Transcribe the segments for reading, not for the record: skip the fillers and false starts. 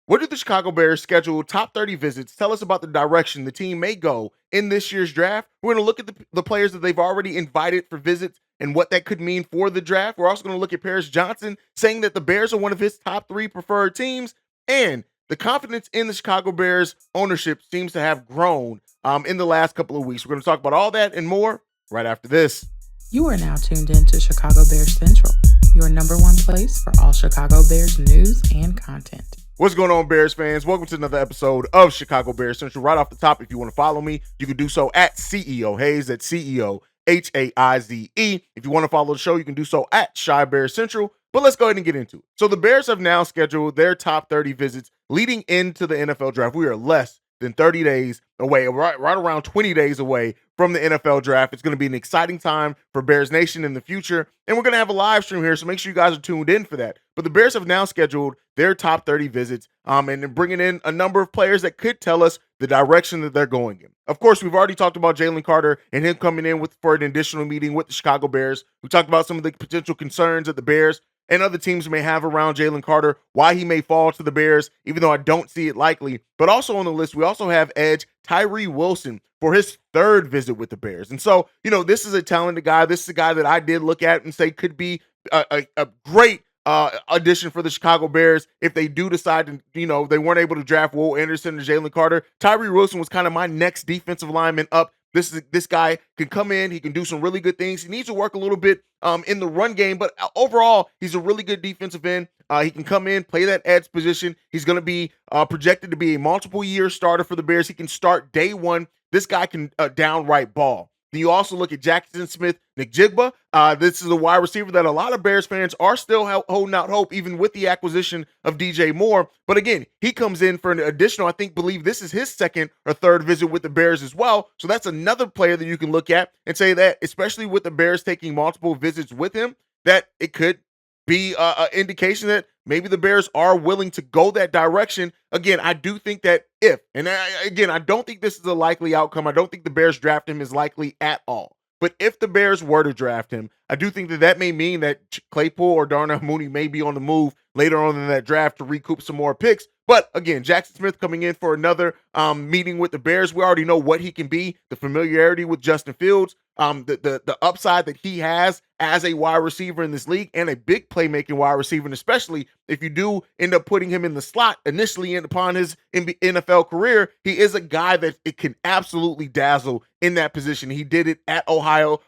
What do the Chicago Bears schedule top 30 visits? Tell us about the direction the team may go in this year's draft. We're going to look at the players that they've already invited for visits and what that could mean for the draft. We're also going to look at Paris Johnson saying that the Bears are one of his top three preferred teams. And the confidence in the Chicago Bears ownership seems to have grown in the last couple of weeks. We're going to talk about all that and more right after this. You are now tuned in to Chicago Bears Central, your number one place for all Chicago Bears news and content. What's going on, Bears fans? Welcome to another episode of Chicago Bears Central. Right off the top, if you want to follow me, you can do so at CEO Haize, that's CEO Haize. If you want to follow the show, you can do so at Shy Bears Central. But let's go ahead and get into it. So the Bears have now scheduled their top 30 visits leading into the NFL draft. We are less than 30 days away, right around 20 days away from the NFL draft. It's going to be an exciting time for Bears Nation in the future, and we're going to have a live stream here, so make sure you guys are tuned in for that. But the Bears have now scheduled their top 30 visits and bringing in a number of players that could tell us the direction that they're going in. Of course, we've already talked about Jalen Carter and him coming in for an additional meeting with the Chicago Bears. We talked about some of the potential concerns that the Bears and other teams may have around Jalen Carter, why he may fall to the Bears, even though I don't see it likely. But also on the list, we also have edge Tyree Wilson for his third visit with the Bears. And so, this is a talented guy. This is a guy that I did look at and say could be a great addition for the Chicago Bears if they do decide to, they weren't able to draft Will Anderson or Jalen Carter. Tyree Wilson was kind of my next defensive lineman up. This guy can come in. He can do some really good things. He needs to work a little bit in the run game, but overall, he's a really good defensive end. He can come in, play that edge position. He's going to be projected to be a multiple-year starter for the Bears. He can start day one. This guy can downright ball. Then you also look at Jackson Smith Njigba. This is a wide receiver that a lot of Bears fans are still holding out hope, even with the acquisition of DJ Moore. But again, he comes in for an additional, believe this is his second or third visit with the Bears as well. So that's another player that you can look at and say that, especially with the Bears taking multiple visits with him, that it could be an indication that maybe the Bears are willing to go that direction. Again, I do think that I don't think this is a likely outcome. I don't think the Bears draft him is likely at all. But if the Bears were to draft him, I do think that may mean that Claypool or Darnell Mooney may be on the move later on in that draft to recoup some more picks. But again, Jackson Smith coming in for another meeting with the Bears. We already know what he can be, the familiarity with Justin Fields, the upside that he has as a wide receiver in this league and a big playmaking wide receiver, and especially if you do end up putting him in the slot initially upon his NFL career, he is a guy that it can absolutely dazzle in that position. He did it at Ohio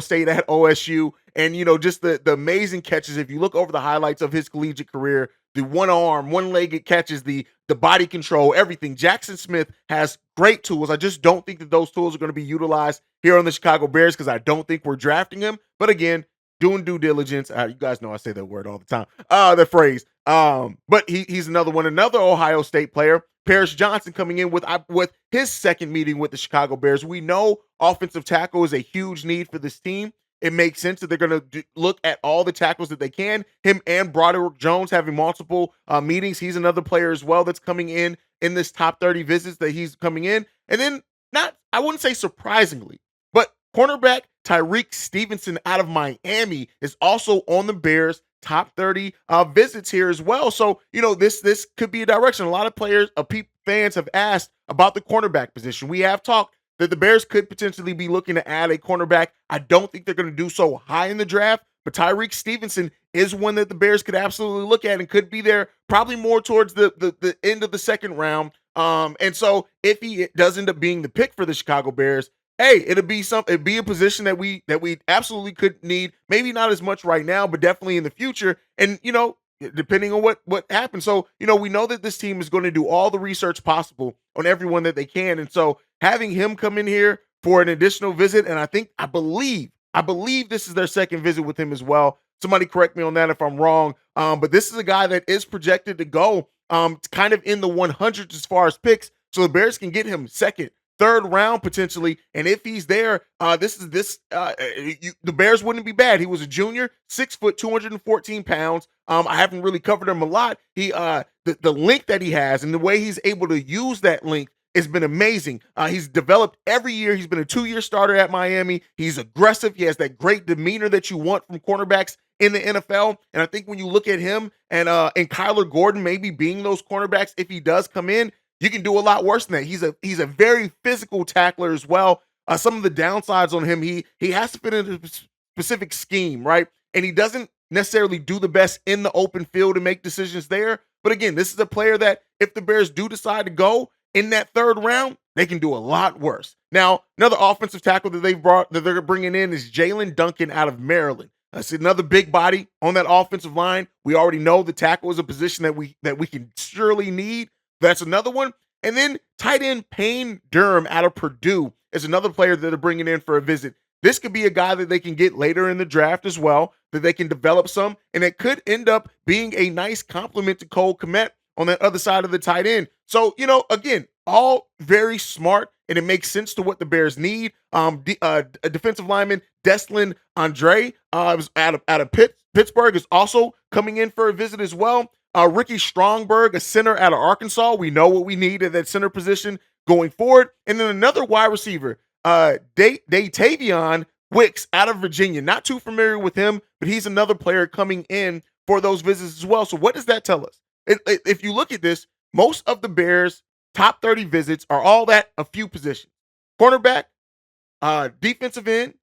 State, at OSU, and just the amazing catches. If you look over the highlights of his collegiate career, the one-legged catches, the body control, everything. Jackson Smith has great tools. I just don't think that those tools are going to be utilized here on the Chicago Bears because I don't think we're drafting him. But again, doing due diligence. You guys know I say that word all the time, the phrase. But he's another one, another Ohio State player. Paris Johnson coming in with his second meeting with the Chicago Bears. We know offensive tackle is a huge need for this team. It makes sense that they're going to look at all the tackles that they can. Him and Broderick Jones having multiple meetings. He's another player as well that's coming in this top 30 visits that he's coming in. And then I wouldn't say surprisingly, but cornerback Tyrique Stevenson out of Miami is also on the Bears top 30 visits here as well. So, this could be a direction. A lot of players, fans have asked about the cornerback position. We have talked that the Bears could potentially be looking to add a cornerback. I don't think they're going to do so high in the draft, but Tyrique Stevenson is one that the Bears could absolutely look at and could be there probably more towards the end of the second round. And so if he does end up being the pick for the Chicago Bears, hey, it'd be a position that we absolutely could need. Maybe not as much right now, but definitely in the future. And, depending on what happens. So, we know that this team is going to do all the research possible on everyone that they can. And so having him come in here for an additional visit, and I believe this is their second visit with him as well. Somebody correct me on that if I'm wrong. But this is a guy that is projected to go kind of in the 100s as far as picks. So the Bears can get him second, third round potentially. And if he's there, the Bears wouldn't be bad. He was a junior, 6 foot, 214 pounds. I haven't really covered him a lot. He the length that he has and the way he's able to use that length has been amazing. He's developed every year. He's been a 2-year starter at Miami. He's aggressive. He has that great demeanor that you want from cornerbacks in the NFL. And I think when you look at him and Kyler Gordon maybe being those cornerbacks, if he does come in, you can do a lot worse than that. He's a very physical tackler as well. Some of the downsides on him, he has to fit into a specific scheme, right? And he doesn't necessarily do the best in the open field and make decisions there. But again, this is a player that if the Bears do decide to go in that third round, they can do a lot worse. Now, another offensive tackle that they're bringing in is Jalen Duncan out of Maryland. That's another big body on that offensive line. We already know the tackle is a position that we can surely need. That's another one. And then tight end Payne Durham out of Purdue is another player that they're bringing in for a visit. This could be a guy that they can get later in the draft as well, that they can develop some, and it could end up being a nice complement to Cole Kmet on that other side of the tight end. So, again, all very smart, and it makes sense to what the Bears need. A defensive lineman, Deslin Andre, was out of Pittsburgh, is also coming in for a visit as well. Ricky Strongberg, a center out of Arkansas. We know what we need at that center position going forward. And then another wide receiver, Datavion Wicks out of Virginia. Not too familiar with him, but he's another player coming in for those visits as well. So what does that tell us? If you look at this, most of the Bears' top 30 visits are all at a few positions: cornerback, defensive end,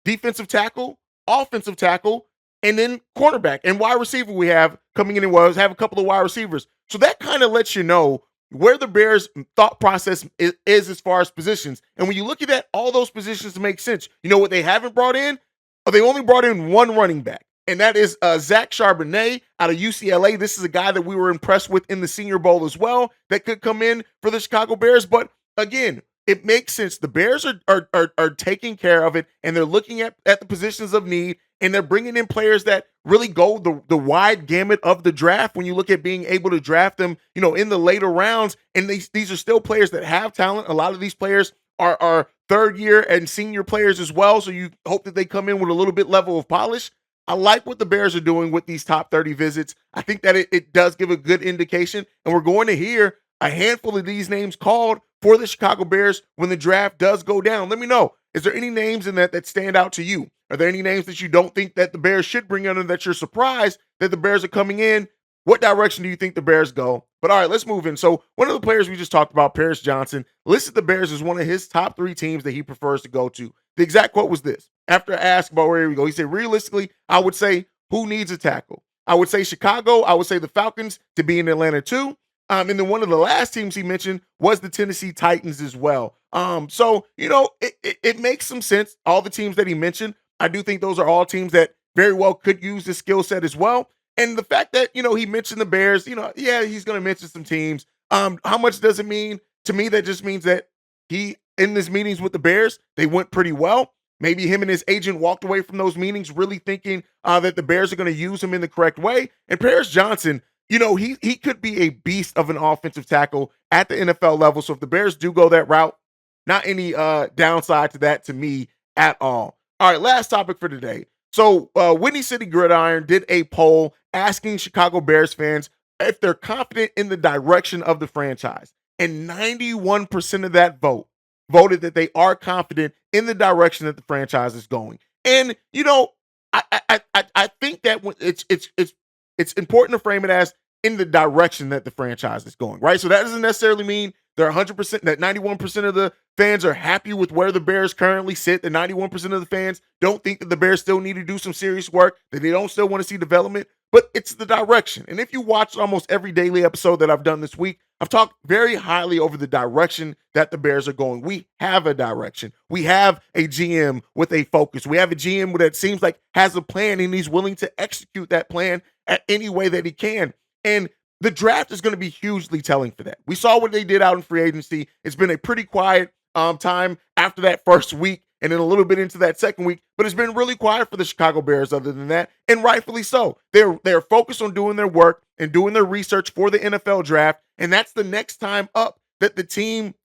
defensive tackle, offensive tackle, and then cornerback and wide receiver. We have coming in and have a couple of wide receivers. So that kind of lets you know where the Bears' thought process is as far as positions. And when you look at that, all those positions make sense. You know what they haven't brought in? Or they only brought in one running back, and that is Zach Charbonnet out of UCLA. This is a guy that we were impressed with in the Senior Bowl as well that could come in for the Chicago Bears. But again, it makes sense. The Bears are taking care of it, and they're looking at the positions of need, and they're bringing in players that really go the wide gamut of the draft. When you look at being able to draft them, in the later rounds, and these are still players that have talent. A lot of these players are third year and senior players as well, so you hope that they come in with a little bit level of polish. I like what the Bears are doing with these top 30 visits. I think that it does give a good indication, and we're going to hear a handful of these names called for the Chicago Bears when the draft does go down. Let me know. Is there any names in that stand out to you? Are there any names that you don't think that the Bears should bring in, and that you're surprised that the Bears are coming in? What direction do you think the Bears go? But all right, let's move in. So one of the players we just talked about, Paris Johnson, listed the Bears as one of his top 3 teams that he prefers to go to. The exact quote was this. After I asked about where we go, he said, realistically, I would say, who needs a tackle? I would say Chicago. I would say the Falcons to be in Atlanta too. And then one of the last teams he mentioned was the Tennessee Titans as well. So, it makes some sense. All the teams that he mentioned, I do think those are all teams that very well could use this skill set as well. And the fact that, he mentioned the Bears, yeah, he's going to mention some teams. How much does it mean? To me, that just means that in his meetings with the Bears, they went pretty well. Maybe him and his agent walked away from those meetings really thinking that the Bears are going to use him in the correct way. And Paris Johnson, he could be a beast of an offensive tackle at the NFL level. So if the Bears do go that route, not any downside to that to me at all. All right, last topic for today. So Whitney City Gridiron did a poll asking Chicago Bears fans if they're confident in the direction of the franchise. And 91% of that voted that they are confident in the direction that the franchise is going. And, I think that it's important to frame it as in the direction that the franchise is going, right? So that doesn't necessarily mean they're 100%, that 91% of the fans are happy with where the Bears currently sit. The 91% of the fans don't think that the Bears still need to do some serious work, that they don't still want to see development, but it's the direction. And if you watch almost every daily episode that I've done this week, I've talked very highly over the direction that the Bears are going. We have a direction. We have a GM with a focus. We have a GM that seems like has a plan, and he's willing to execute that plan at any way that he can. And the draft is going to be hugely telling for that. We saw what they did out in free agency. It's been a pretty quiet time after that first week, and then a little bit into that second week, but it's been really quiet for the Chicago Bears other than that, and rightfully so. They're focused on doing their work and doing their research for the NFL draft, and that's the next time up that the team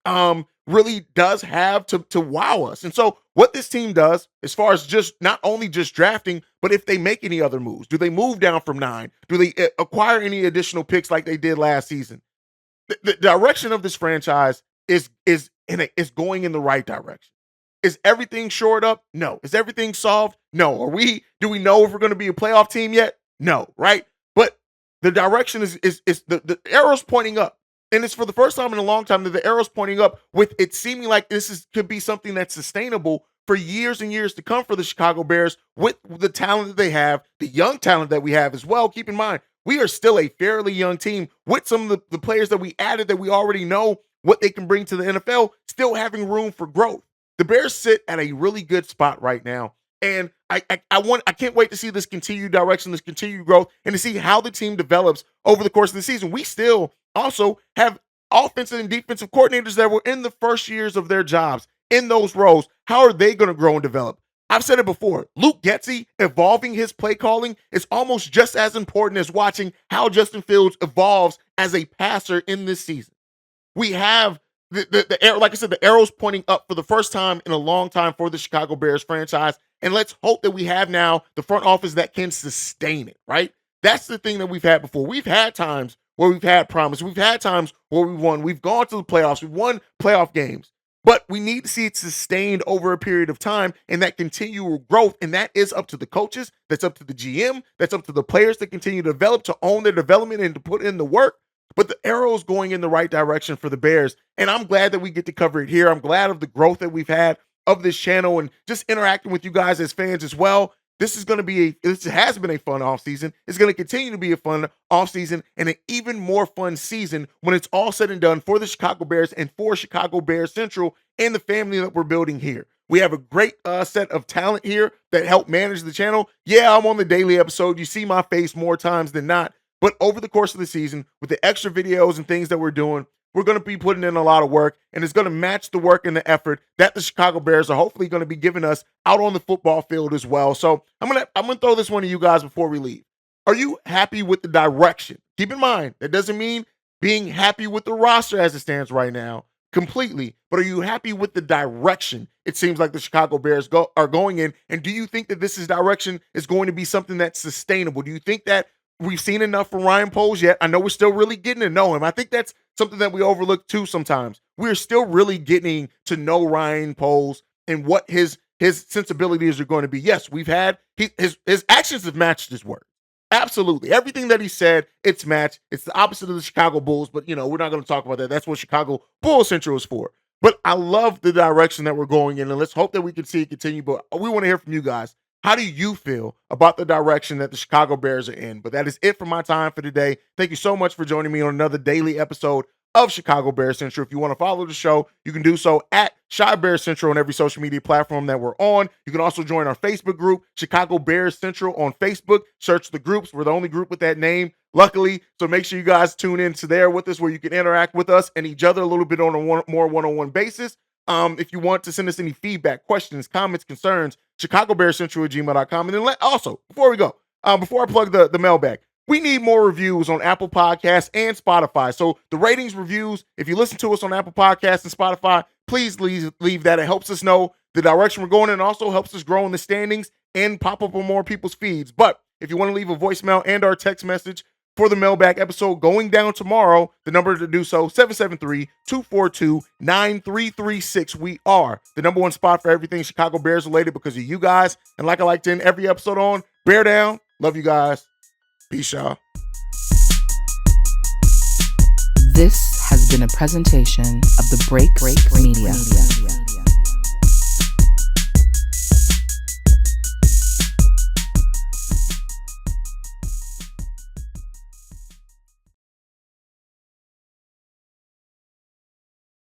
really does have to wow us. And so what this team does, as far as just not only just drafting, but if they make any other moves, do they move down from 9? Do they acquire any additional picks like they did last season? The direction of this franchise is going in the right direction. Is everything shored up? No. Is everything solved? No. Do we know if we're going to be a playoff team yet? No, right? But the direction is the arrow's pointing up. And it's for the first time in a long time that the arrow's pointing up, with it seeming like could be something that's sustainable for years and years to come for the Chicago Bears, with the talent that they have, the young talent that we have as well. Keep in mind, we are still a fairly young team with some of the players that we added that we already know what they can bring to the NFL, still having room for growth. The Bears sit at a really good spot right now. And I can't wait to see this continued direction, this continued growth, and to see how the team develops over the course of the season. We still also have offensive and defensive coordinators that were in the first years of their jobs in those roles. How are they going to grow and develop? I've said it before. Luke Getsy evolving his play calling is almost just as important as watching how Justin Fields evolves as a passer in this season. We have the arrow, like I said, the arrow's pointing up for the first time in a long time for the Chicago Bears franchise. And let's hope that we have now the front office that can sustain it, right? That's the thing that we've had before. We've had times where we've had promise. We've had times where we won. We've gone to the playoffs. We've won playoff games. But we need to see it sustained over a period of time and that continual growth. And that is up to the coaches. That's up to the GM. That's up to the players to continue to develop, to own their development and to put in the work. But the arrow is going in the right direction for the Bears. And I'm glad that we get to cover it here. I'm glad of the growth that we've had of this channel and just interacting with you guys as fans as well. This has been a fun offseason. It's going to continue to be a fun offseason and an even more fun season when it's all said and done for the Chicago Bears and for Chicago Bears Central and the family that we're building here. We have a great set of talent here that help manage the channel. Yeah, I'm on the daily episode. You see my face more times than not. But over the course of the season, with the extra videos and things that we're doing, we're going to be putting in a lot of work, and it's going to match the work and the effort that the Chicago Bears are hopefully going to be giving us out on the football field as well. So I'm gonna throw this one to you guys before we leave. Are you happy with the direction? Keep in mind, that doesn't mean being happy with the roster as it stands right now completely, but are you happy with the direction it seems like the Chicago Bears are going in? And do you think that this direction is going to be something that's sustainable? Do you think that we've seen enough from Ryan Poles yet? I know we're still really getting to know him. I think that's something that we overlook too sometimes. We're still really getting to know Ryan Poles and what his sensibilities are going to be. Yes, we've had his actions have matched his words. Absolutely. Everything that he said, it's matched. It's the opposite of the Chicago Bulls, but we're not going to talk about that. That's what Chicago Bulls Central is for. But I love the direction that we're going in, and let's hope that we can see it continue. But we want to hear from you guys. How do you feel about the direction that the Chicago Bears are in? But that is it for my time for today. Thank you so much for joining me on another daily episode of Chicago Bears Central. If you want to follow the show, you can do so at Chi Bears Central on every social media platform that we're on. You can also join our Facebook group, Chicago Bears Central on Facebook. Search the groups. We're the only group with that name, luckily. So make sure you guys tune into there with us, where you can interact with us and each other a little bit on a more one-on-one basis. If you want to send us any feedback, questions, comments, concerns, ChicagoBearsCentral@gmail.com. And then before we go, before I plug the mailbag, we need more reviews on Apple Podcasts and Spotify. So the ratings, reviews, if you listen to us on Apple Podcasts and Spotify, please leave that. It helps us know the direction we're going and also helps us grow in the standings and pop up on more people's feeds. But if you want to leave a voicemail and our text message for the mailbag episode going down tomorrow, the number to do so, 773-242-9336. We are the number one spot for everything Chicago Bears related because of you guys. And like I like to end every episode on, bear down. Love you guys. Peace, y'all. This has been a presentation of the Break Media.